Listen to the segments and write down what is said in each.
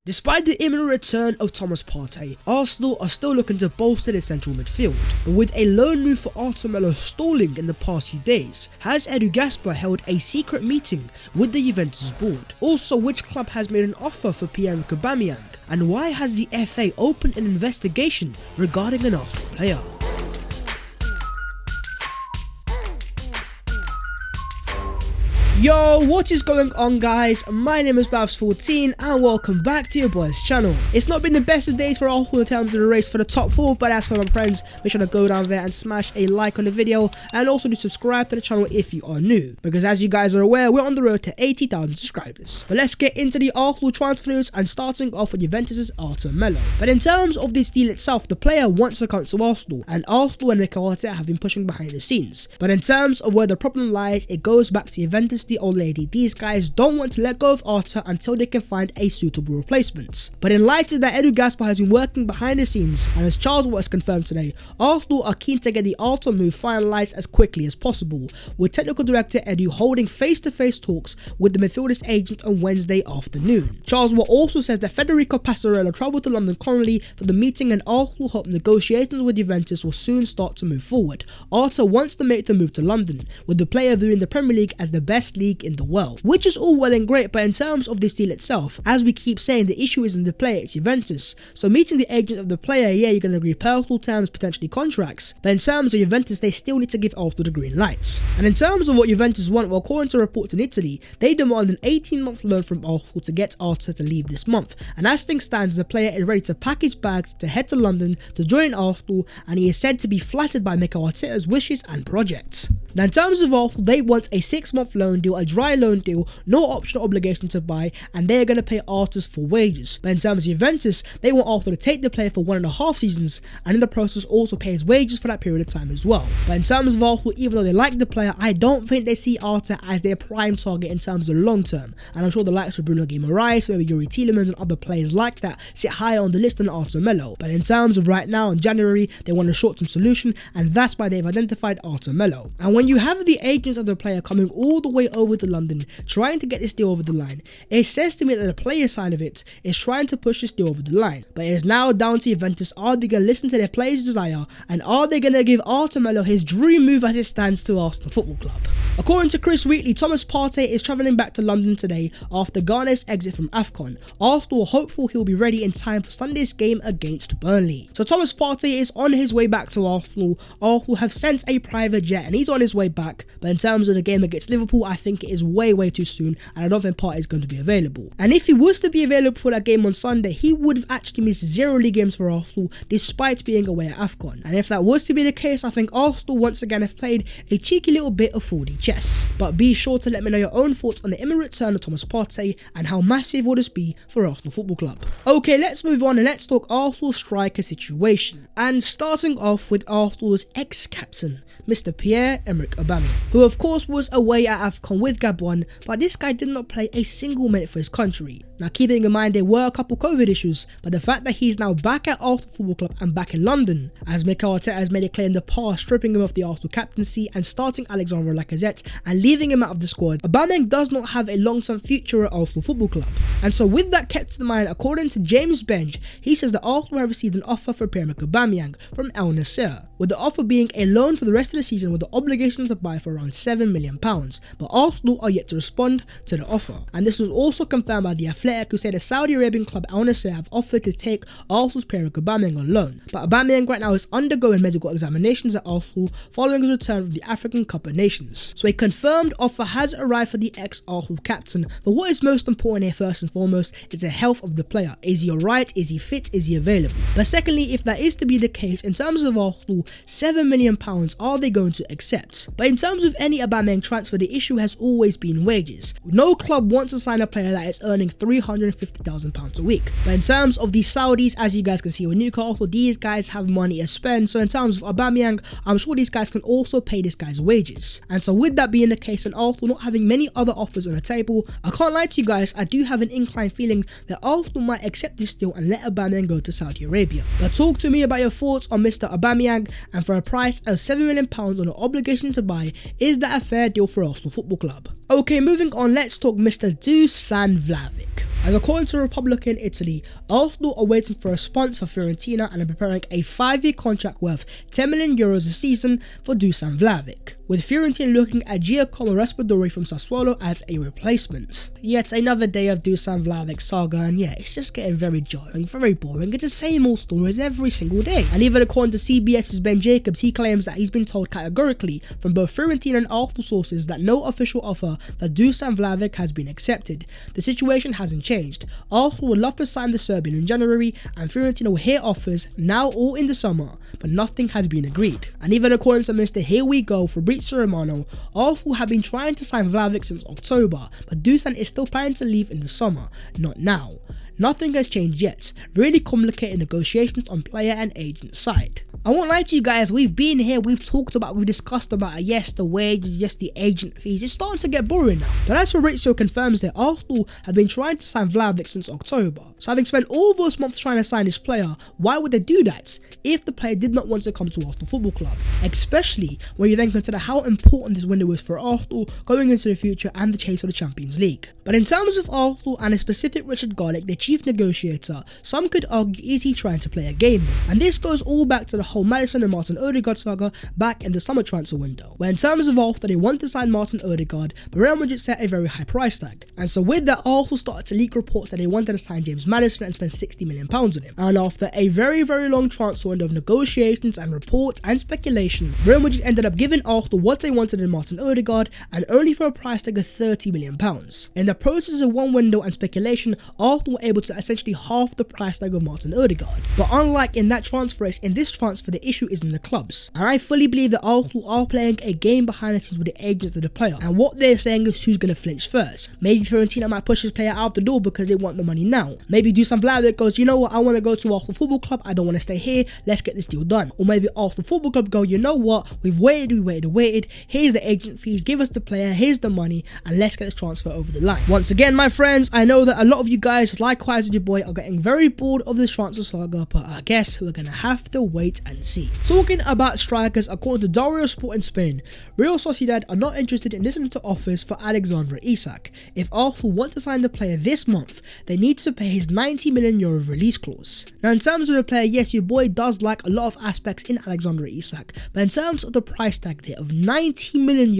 Despite the imminent return of Thomas Partey, Arsenal are still looking to bolster their central midfield, but with a loan move for Arthur Melo stalling in the past few days, has Edu Gaspar held a secret meeting with the Juventus board? Also, which club has made an offer for Pierre-Emerick Aubameyang? And why has the FA opened an investigation regarding an Arsenal player? Yo, what is going on, guys? My name is Babs14 and welcome back to your boys channel. It's not been the best of days for Arsenal in terms of the race for the top 4, but as for my friends, make sure to go down there and smash a like on the video and also do subscribe to the channel if you are new, because as you guys are aware, we're on the road to 80,000 subscribers. But let's get into the Arsenal transfer news, and starting off with Juventus' Arthur Melo. But in terms of this deal itself, the player wants to come to Arsenal, and Arsenal and Mikel Arteta have been pushing behind the scenes. But in terms of where the problem lies, it goes back to Juventus, the old lady. These guys don't want to let go of Arthur until they can find a suitable replacement. But in light of that, Edu Gaspar has been working behind the scenes, and as Charles was confirmed today, Arsenal are keen to get the Arthur move finalised as quickly as possible, with technical director Edu holding face-to-face talks with the midfielder's agent on Wednesday afternoon. Charles also says that Federico Passarello travelled to London currently for the meeting, and Arsenal hope negotiations with Juventus will soon start to move forward. Arthur wants to make the move to London, with the player viewing the Premier League as the best league in the world, which is all well and great. But in terms of this deal itself, as we keep saying, the issue isn't the player, it's Juventus. So meeting the agent of the player, yeah, you're going to agree personal terms, potentially contracts, but in terms of Juventus, they still need to give Arsenal the green lights. And in terms of what Juventus want, well, according to reports in Italy, they demand an 18-month loan from Arsenal to get Arthur to leave this month, and as things stands, the player is ready to pack his bags to head to London to join Arsenal, and he is said to be flattered by Mikel Arteta's wishes and projects. Now in terms of Arsenal, they want a 6-month loan deal, a dry loan deal, no option or obligation to buy, and they are going to pay Arthur's full wages. But in terms of Juventus, they want Arthur to take the player for 1.5 seasons, and in the process also pay his wages for that period of time as well. But in terms of Arsenal, even though they like the player, I don't think they see Arthur as their prime target in terms of long term, and I'm sure the likes of Bruno Guimaraes, maybe Yuri Tielemans and other players like that sit higher on the list than Arthur Melo. But in terms of right now, in January, they want a short-term solution, and that's why they've identified Arthur Melo. And when you have the agents of the player coming all the way over to London trying to get this deal over the line, it says to me that the player side of it is trying to push this deal over the line. But it is now down to Juventus. Are they going to listen to their players' desire, and are they going to give Arthur Melo his dream move as it stands to Arsenal Football Club? According to Chris Wheatley, Thomas Partey is travelling back to London today after Ghana's exit from AFCON. Arsenal are hopeful he'll be ready in time for Sunday's game against Burnley. So Thomas Partey is on his way back to Arsenal. Arsenal have sent a private jet and he's on his way back, but in terms of the game against Liverpool, I think it is way too soon, and I don't think Partey is going to be available. And if he was to be available for that game on Sunday, he would have actually missed 0 league games for Arsenal despite being away at AFCON. And if that was to be the case, I think Arsenal once again have played a cheeky little bit of 4D chess. But be sure to let me know your own thoughts on the imminent return of Thomas Partey and how massive will this be for Arsenal Football Club. Okay, let's move on and let's talk Arsenal striker situation. And starting off with Arsenal's ex-captain, Mr. Pierre-Emerick Aubameyang, who of course was away at AFCON with Gabon, but this guy did not play a single minute for his country. Now keeping in mind there were a couple COVID issues, but the fact that he's now back at Arsenal Football Club and back in London, as Mikel Arteta has made it clear in the past, stripping him of the Arsenal captaincy and starting Alexandre Lacazette and leaving him out of the squad, Aubameyang does not have a long-term future at Arsenal Football Club. And so with that kept in mind, according to James Bench, he says that Arsenal have received an offer for Pierre-Emerick Aubameyang from El Nasser, with the offer being a loan for the rest of the season with the obligation to buy for around £7 million, but Arsenal are yet to respond to the offer. And this was also confirmed by The Athletic, who said the Saudi Arabian club Al Nassr have offered to take Arsenal's Pierre-Emerick Aubameyang on loan. But Aubameyang right now is undergoing medical examinations at Arsenal following his return from the African Cup of Nations. So a confirmed offer has arrived for the ex-Arsenal captain, but what is most important here first and foremost is the health of the player. Is he alright? Is he fit? Is he available? But secondly, if that is to be the case, in terms of Arsenal, £7 million are they going to accept? But in terms of any Aubameyang transfer, the issue has always been wages. No club wants to sign a player that is earning £350,000 a week. But in terms of the Saudis, as you guys can see with Newcastle, these guys have money to spend. So in terms of Aubameyang, I'm sure these guys can also pay this guy's wages. And so with that being the case, and Arsenal not having many other offers on the table, I can't lie to you guys, I do have an inclined feeling that Arsenal might accept this deal and let Aubameyang go to Saudi Arabia. But talk to me about your thoughts on Mr. Aubameyang, and for a price of £7 million on an obligation to buy, is that a fair deal for Arsenal Football Club? Okay, moving on, let's talk Mr. Dusan Vlahovic. As according to Republican Italy, Arsenal are waiting for a response for Fiorentina and are preparing a 5-year contract worth €10 million a season for Dusan Vlahovic, with Fiorentina looking at Giacomo Raspadori from Sassuolo as a replacement. Yet another day of Dusan Vlahovic saga, and yeah, it's just getting very jarring, very boring. It's the same old stories every single day. And even according to CBS's Ben Jacobs, he claims that he's been told categorically from both Fiorentina and Arsenal sources that no official offer for Dusan Vlahovic has been accepted. The situation hasn't changed. Arsenal would love to sign the Serbian in January, and Fiorentina will hear offers now or in the summer, but nothing has been agreed. And even according to Mr. Here We Go, Fabrizio Romano, Arsenal have been trying to sign Vlahovic since October, but Dusan is still planning to leave in the summer, not now. Nothing has changed yet, really complicated negotiations on player and agent side. I won't lie to you guys, we've been here, we've talked about, we've discussed about yes, the wage, yes, the agent fees. It's starting to get boring now. But as Fabrizio confirms that Arsenal have been trying to sign Vlahovic since October. So having spent all those months trying to sign this player, why would they do that if the player did not want to come to Arsenal Football Club? Especially when you then consider how important this window is for Arsenal going into the future and the chase for the Champions League. But in terms of Arsenal and a specific Richard Garlick, the chief negotiator, some could argue, is he trying to play a game? And this goes all back to the whole Maddison and Martin Odegaard saga back in the summer transfer window, where in terms of Arsenal they wanted to sign Martin Odegaard, but Real Madrid set a very high price tag. And so with that, Arsenal started to leak reports that they wanted to sign James Maddison and spend £60 million on him. And after a very long transfer window of negotiations and reports and speculation, Real Madrid ended up giving Arsenal what they wanted in Martin Odegaard, and only for a price tag of £30 million. In the process of one window and speculation, Arsenal were able to essentially half the price tag of Martin Odegaard. But unlike in that transfer race, in this transfer the issue is in the clubs. And I fully believe that Arsenal are playing a game behind the scenes with the agents of the player. And what they're saying is who's going to flinch first. Maybe Fiorentina might push this player out the door because they want the money now. Maybe Dusan Vlahovic goes, you know what, I want to go to Arsenal Football Club, I don't want to stay here, let's get this deal done. Or maybe Arsenal Football Club go, you know what, we've waited, here's the agent fees, give us the player, here's the money, and let's get this transfer over the line. Once again, my friends, I know that a lot of you guys, likewise with your boy, are getting very bored of this transfer saga, but I guess we're going to have to wait and see. Talking about strikers, according to Diario Sport in Spain, Real Sociedad are not interested in listening to offers for Alexander Isak. If Arsenal want to sign the player this month, they need to pay his €90 million release clause. Now in terms of the player, yes, your boy does like a lot of aspects in Alexander Isak, but in terms of the price tag there of €90 million,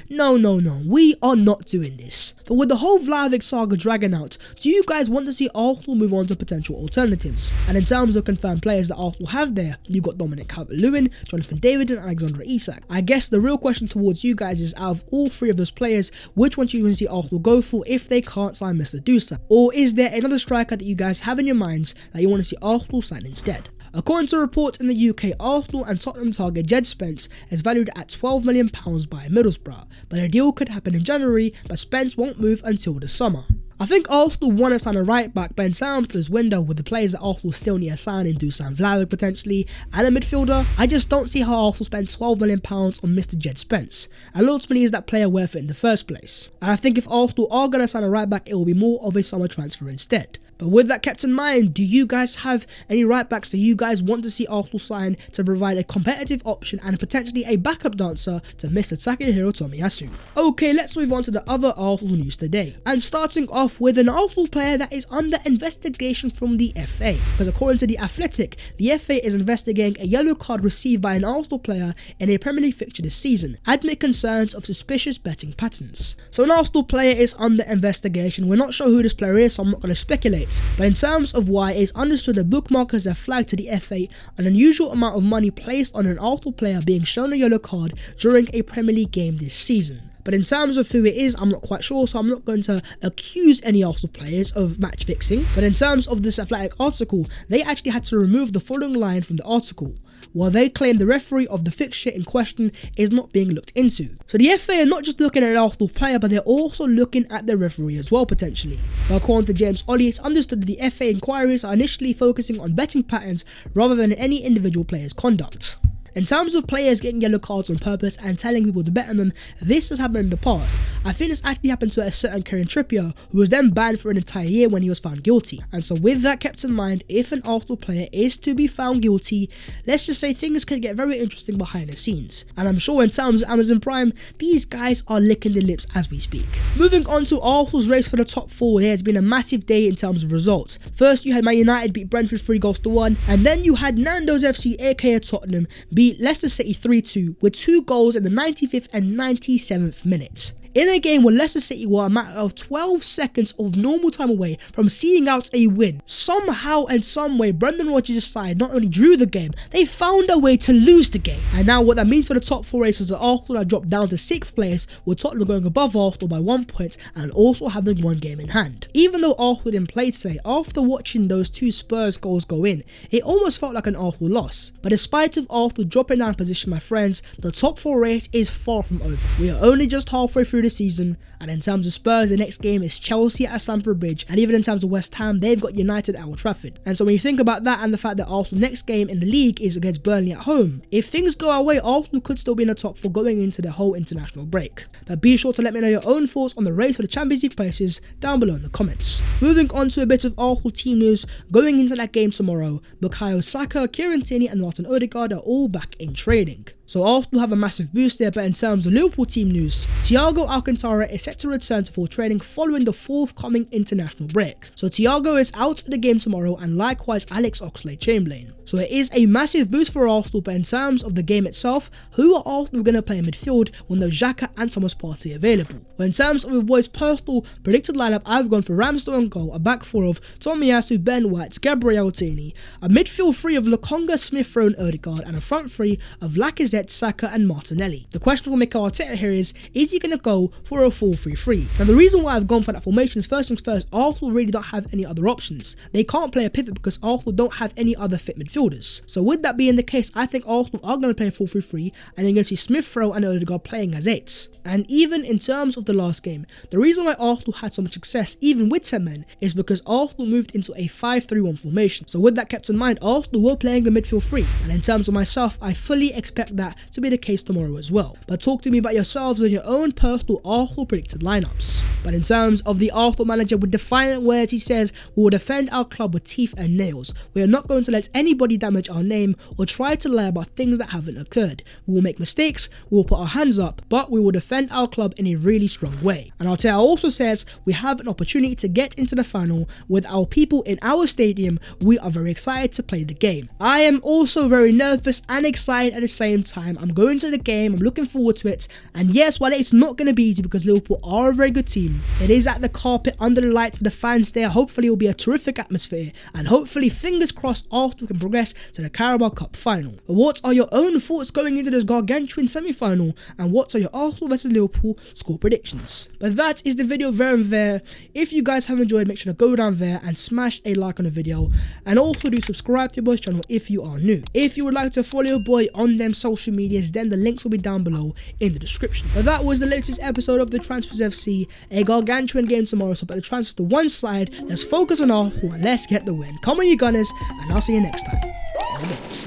no, we are not doing this. But with the whole Vlahovic saga dragging out, do you guys want to see Arsenal move on to potential alternatives? And in terms of confirmed players that Arsenal have there, you've got Dominic Calvert-Lewin, Jonathan David and Alexander Isak. I guess the real question towards you guys is, out of all three of those players, which one do you want to see Arsenal go for if they can't sign Mr. Dusan? Or is there another striker that you guys have in your minds that you want to see Arsenal sign instead? According to reports in the UK, Arsenal and Tottenham target Jed Spence is valued at £12 million by Middlesbrough, but a deal could happen in January, but Spence won't move until the summer. I think Arsenal want to sign a right back, but in terms of this window with the players that Arsenal still need to sign in Dusan Vlahovic potentially, and a midfielder, I just don't see how Arsenal spend £12 million on Mr. Jed Spence. And ultimately, is that player worth it in the first place? And I think if Arsenal are going to sign a right back, it will be more of a summer transfer instead. But with that kept in mind, do you guys have any right backs that you guys want to see Arsenal sign to provide a competitive option and potentially a backup dancer to Mr. Takehiro Tomiyasu? Okay, let's move on to the other Arsenal news today. And starting off with an Arsenal player that is under investigation from the FA. Because according to The Athletic, the FA is investigating a yellow card received by an Arsenal player in a Premier League fixture this season, amid concerns of suspicious betting patterns. So an Arsenal player is under investigation. We're not sure who this player is, so I'm not going to speculate. But in terms of why, it's understood that bookmakers have flagged to the FA an unusual amount of money placed on an Arsenal player being shown a yellow card during a Premier League game this season. But in terms of who it is, I'm not quite sure, so I'm not going to accuse any Arsenal players of match fixing. But in terms of this Athletic article, they actually had to remove the following line from the article, while they claim the referee of the fixture in question is not being looked into. So the FA are not just looking at an Arsenal player, but they're also looking at the referee as well potentially. But according to James Ollie, it's understood that the FA inquiries are initially focusing on betting patterns rather than any individual player's conduct. In terms of players getting yellow cards on purpose and telling people to bet on them, this has happened in the past. I think this actually happened to a certain Kieran Trippier, who was then banned for an entire year when he was found guilty. And so with that kept in mind, if an Arsenal player is to be found guilty, let's just say things can get very interesting behind the scenes. And I'm sure in terms of Amazon Prime, these guys are licking their lips as we speak. Moving on to Arsenal's race for the top 4, there has been a massive day in terms of results. First, you had Man United beat Brentford 3-1, and then you had Nando's FC aka Tottenham beat Leicester City 3-2 with 2 goals in the 95th and 97th minutes. In a game where Leicester City were a matter of 12 seconds of normal time away from seeing out a win, somehow and some way Brendan Rodgers' side not only drew the game, they found a way to lose the game. And now what that means for the top 4 races, the Arsenal have dropped down to 6th place, with Tottenham going above Arsenal by 1 point and also having 1 game in hand. Even though Arsenal didn't play today, after watching those 2 Spurs goals go in, it almost felt like an Arsenal loss. But despite of Arsenal dropping down position, my friends, the top 4 race is far from over. We are only just halfway through the season, and in terms of Spurs, the next game is Chelsea at Stamford Bridge, and even in terms of West Ham, they've got United at Old Trafford. And so when you think about that and the fact that Arsenal's next game in the league is against Burnley at home, if things go our way, Arsenal could still be in the top 4 going into the whole international break. But be sure to let me know your own thoughts on the race for the Champions League places down below in the comments. Moving on to a bit of Arsenal team news, going into that game tomorrow, Bukayo Saka, Kieran Tierney and Martin Odegaard are all back in training. So Arsenal have a massive boost there, but in terms of Liverpool team news, Thiago Alcantara is set to return to full training following the forthcoming international break. So Thiago is out of the game tomorrow, and likewise Alex Oxlade-Chamberlain. So it is a massive boost for Arsenal, but in terms of the game itself, who are Arsenal going to play in midfield when there's Xhaka and Thomas Partey available? Well, in terms of the boys' personal predicted lineup, I've gone for Ramsdale on goal, a back 4 of Tomiyasu, Ben White, Gabriel Tierney, a midfield 3 of Lokonga, Smith Rowe and Odegaard, and a front 3 of Lacazette, Saka and Martinelli. The question for Mikel Arteta here is he going to go for a 4-3-3? Now the reason why I've gone for that formation is first things first, Arsenal really don't have any other options. They can't play a pivot because Arsenal don't have any other fit midfielders. So with that being the case, I think Arsenal are going to play a 4-3-3, and you're going to see Smith Rowe and Odegaard playing as 8s. And even in terms of the last game, the reason why Arsenal had so much success even with 10 men is because Arsenal moved into a 5-3-1 formation. So with that kept in mind, Arsenal were playing a midfield 3, and in terms of myself, I fully expect that to be the case tomorrow as well. But talk to me about yourselves and your own personal Arsenal predicted lineups. But in terms of the Arsenal manager, with defiant words, he says, "We will defend our club with teeth and nails. We are not going to let anybody damage our name or try to lie about things that haven't occurred. We will make mistakes, we will put our hands up, but we will defend our club in a really strong way." And Arteta also says, "We have an opportunity to get into the final with our people in our stadium. We are very excited to play the game." I am also very nervous and excited at the same time. I'm going to the game, I'm looking forward to it, and yes, while it's not going to be easy because Liverpool are a very good team, it is at the carpet under the light with the fans there. Hopefully it will be a terrific atmosphere, and hopefully, fingers crossed, Arsenal can progress to the Carabao Cup final. But what are your own thoughts going into this gargantuan semi-final, and what are your Arsenal vs Liverpool score predictions? But that is the video there and there. If you guys have enjoyed, make sure to go down there and smash a like on the video, and also do subscribe to your boy's channel if you are new. If you would like to follow your boy on them social medias, then the links will be down below in the description. But that was the latest episode of the Transfers FC, a gargantuan game tomorrow, so put the transfers to one side, let's focus on Arsenal and let's get the win. Come on you Gunners, and I'll see you next time in a bit.